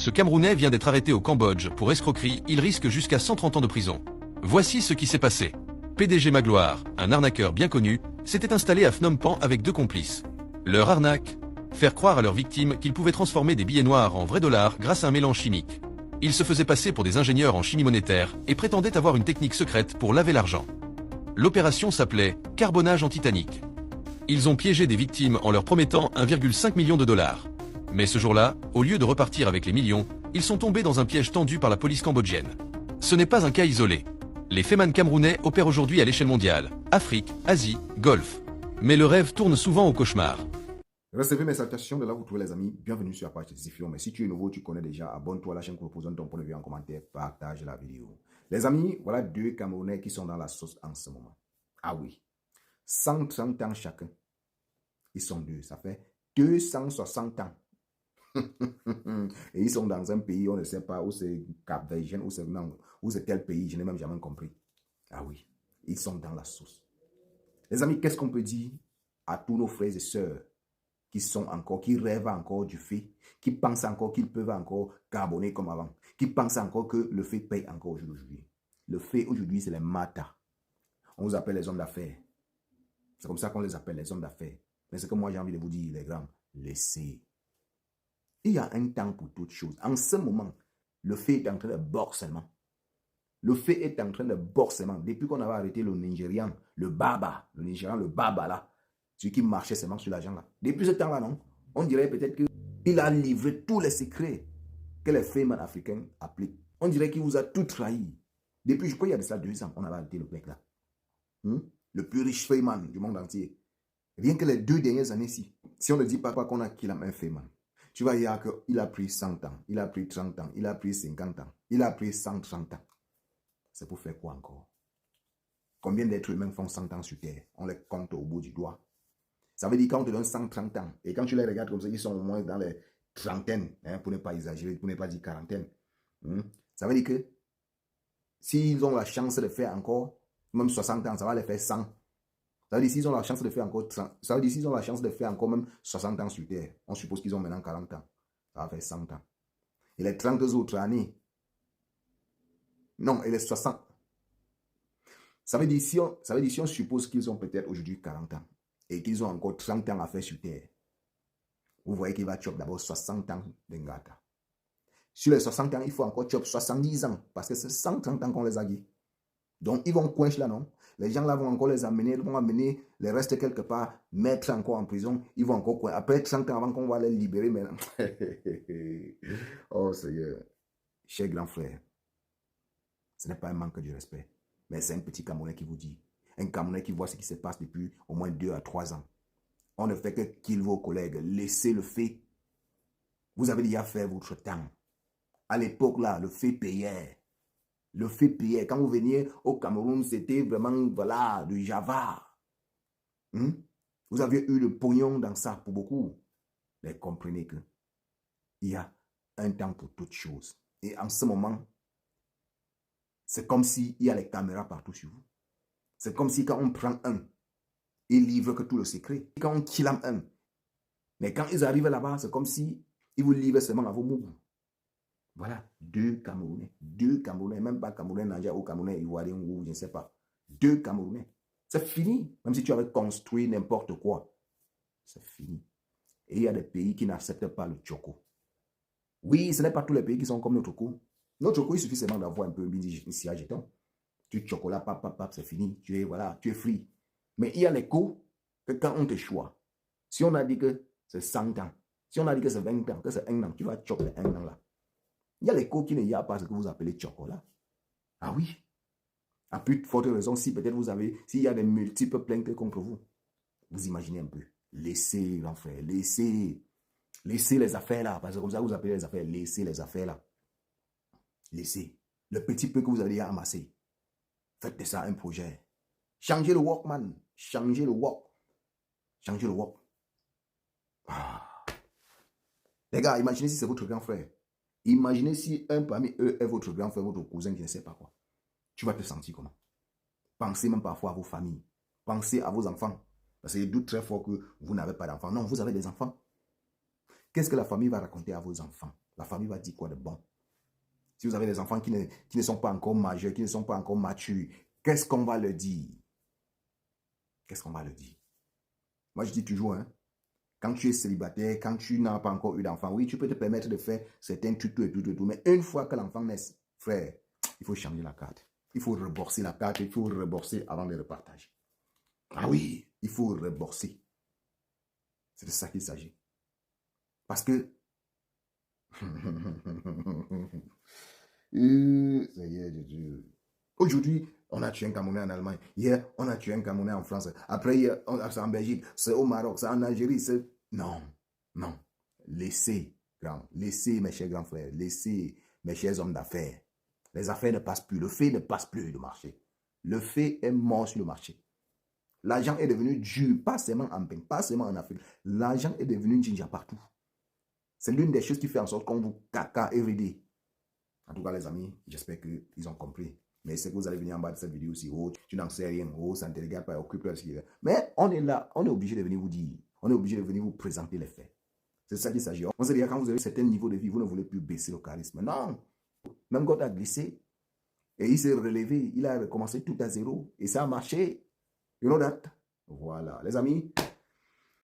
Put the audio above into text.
Ce Camerounais vient d'être arrêté au Cambodge pour escroquerie, il risque jusqu'à 130 ans de prison. Voici ce qui s'est passé. PDG Magloire, un arnaqueur bien connu, s'était installé à Phnom Penh avec 2 complices. Leur arnaque, faire croire à leurs victimes qu'ils pouvaient transformer des billets noirs en vrais dollars grâce à un mélange chimique. Ils se faisaient passer pour des ingénieurs en chimie monétaire et prétendaient avoir une technique secrète pour laver l'argent. L'opération s'appelait « carbonage en titanique ». Ils ont piégé des victimes en leur promettant 1,5 million de dollars. Mais ce jour-là, au lieu de repartir avec les millions, ils sont tombés dans un piège tendu par la police cambodgienne. Ce n'est pas un cas isolé. Les Féman camerounais opèrent aujourd'hui à l'échelle mondiale, Afrique, Asie, Golfe. Mais le rêve tourne souvent au cauchemar. Recevez mes salutations de là où vous trouvez les amis. Bienvenue sur la page de Zifion. Mais si tu es nouveau, tu connais déjà, abonne-toi à la chaîne, propose ton point de vue en commentaire, partage la vidéo. Les amis, voilà 2 Camerounais qui sont dans la sauce en ce moment. Ah oui, 130 ans chacun. Ils sont 2, ça fait 260 ans. Et ils sont dans un pays, on ne sait pas où c'est Cap-Verdien, où c'est tel pays, je n'ai même jamais compris. Ah oui, ils sont dans la sauce. Les amis, qu'est-ce qu'on peut dire à tous nos frères et sœurs qui rêvent encore du fait, qui pensent encore qu'ils peuvent encore carboner comme avant, qui pensent encore que le fait paye encore aujourd'hui. Le fait aujourd'hui, c'est les matas. On vous appelle les hommes d'affaires. C'est comme ça qu'on les appelle, les hommes d'affaires. Mais ce que moi j'ai envie de vous dire, les grands, laissez. Il y a un temps pour toutes choses. En ce moment, le fait est en train de boire seulement. Le fait est en train de boire seulement. Depuis qu'on avait arrêté le Nigérian, le Baba là, celui qui marchait seulement sur l'argent là. Depuis ce temps-là, non, on dirait peut-être qu'il a livré tous les secrets que les Freeman africains appliquent. On dirait qu'il vous a tout trahi. Depuis, je crois qu'il y a de ça 2 ans, on avait arrêté le mec là. Le plus riche Freeman du monde entier. Rien que les 2 dernières années-ci, si on ne dit pas qu'on a qu'il a un Freeman, tu vas dire qu'il a pris 100 ans, il a pris 30 ans, il a pris 50 ans, il a pris 130 ans. C'est pour faire quoi encore? Combien d'êtres humains font 100 ans sur Terre? On les compte au bout du doigt. Ça veut dire qu'on te donne 130 ans. Et quand tu les regardes comme ça, ils sont au moins dans les trentaines, pour ne pas exagérer, pour ne pas dire quarantaine. Ça veut dire que s'ils ont la chance de faire encore, même 60 ans, ça va les faire 100. Ça veut dire s'ils ont la chance de faire encore 30, ça veut dire s'ils ont la chance de faire encore même 60 ans sur Terre. On suppose qu'ils ont maintenant 40 ans. Ça va faire 100 ans. Et les 30 autres années, non, et les 60. Ça veut dire si on suppose qu'ils ont peut-être aujourd'hui 40 ans et qu'ils ont encore 30 ans à faire sur Terre, vous voyez qu'il va chop d'abord 60 ans de ngata. Sur les 60 ans, il faut encore chop 70 ans parce que c'est 130 ans qu'on les a dit. Donc, ils vont coincher là, non? Les gens là vont encore les amener, ils vont amener les restes quelque part, mettre encore en prison, ils vont encore coincher. Après 30 ans avant qu'on va les libérer maintenant. Oh Seigneur, cher grand frère, ce n'est pas un manque de respect, mais c'est un petit Camerounais qui vous dit. Un Camerounais qui voit ce qui se passe depuis au moins 2 à 3 ans. On ne fait que qu'il vos collègues, laissez le fait. Vous avez déjà fait votre temps. À l'époque là, le fait payait. Le fait payait. Quand vous veniez au Cameroun, c'était vraiment, voilà, du Java. Vous aviez eu le pognon dans ça pour beaucoup. Mais comprenez que il y a un temps pour toutes choses. Et en ce moment, c'est comme s'il y a les caméras partout sur vous. C'est comme si quand on prend un, il livre que tout le secret. Quand on killame un, mais quand ils arrivent là-bas, c'est comme si ils vous livrent seulement à vos mots. Voilà, 2 Camerounais, même pas Camerounais, Niger ou Camerounais, Ivoirien ou je ne sais pas. 2 Camerounais. C'est fini. Même si tu avais construit n'importe quoi, c'est fini. Et il y a des pays qui n'acceptent pas le tchoko. Oui, ce n'est pas tous les pays qui sont comme notre coup. Notre coup, il suffit seulement d'avoir un peu ici à jeton. Tu chocolat, pap, c'est fini. Tu es free. Mais il y a les coups que quand on te choisit, si on a dit que c'est 100 ans, si on a dit que c'est 20 ans, que c'est 1 an, tu vas choper les 1 an là. Il y a les coups qui n'y a pas ce que vous appelez chocolat. Ah oui. À plus de forte raison, si peut-être s'il y a des multiples plaintes contre vous, vous imaginez un peu. Laissez, grand frère, laissez les affaires là, parce que comme ça vous appelez les affaires, laissez les affaires là. Laissez. Le petit peu que vous avez déjà amassé, faites de ça un projet. Changez le work, man. Changez le work. Changez le work. Ah. Les gars, imaginez si c'est votre grand frère. Imaginez si un parmi eux est votre grand frère, votre cousin, je ne sais pas quoi. Tu vas te sentir comment? Pensez même parfois à vos familles. Pensez à vos enfants. Parce qu'il doute très fort que vous n'avez pas d'enfants. Non, vous avez des enfants. Qu'est-ce que la famille va raconter à vos enfants? La famille va dire quoi de bon? Si vous avez des enfants qui ne sont pas encore majeurs, qui ne sont pas encore matures, qu'est-ce qu'on va leur dire? Qu'est-ce qu'on va leur dire? Moi, je dis toujours, hein, quand tu es célibataire, quand tu n'as pas encore eu d'enfant, oui, tu peux te permettre de faire certains trucs, tout. Mais une fois que l'enfant naît, frère, il faut changer la carte. Il faut reborser la carte, il faut reborser avant de repartager. Ah oui, il faut reborser. C'est de ça qu'il s'agit. Parce que... Aujourd'hui, on a tué un Camerounais en Allemagne. Hier, on a tué un Camerounais en France. Après, hier, c'est en Belgique. C'est au Maroc, c'est en Algérie. Non, non. Laissez, laissez, mes chers grands frères. Laissez, mes chers hommes d'affaires. Les affaires ne passent plus. Le fait ne passe plus le marché. Le fait est mort sur le marché. L'argent est devenu dur, pas seulement en Bénin, pas seulement en Afrique. L'argent est devenu ninja partout. C'est l'une des choses qui fait en sorte qu'on vous caca everyday. En tout cas, les amis, j'espère qu'ils ont compris. Mais c'est que vous allez venir en bas de cette vidéo aussi. Oh, tu n'en sais rien. Oh, ça ne te regarde pas. Occupe-toi. Mais on est là. On est obligé de venir vous dire. On est obligé de venir vous présenter les faits. C'est ça qu'il s'agit. On se dit, quand vous avez un certain niveau de vie, vous ne voulez plus baisser le charisme. Non. Même God a glissé. Et il s'est relevé. Il a recommencé tout à zéro. Et ça a marché. You know that? Voilà. Les amis,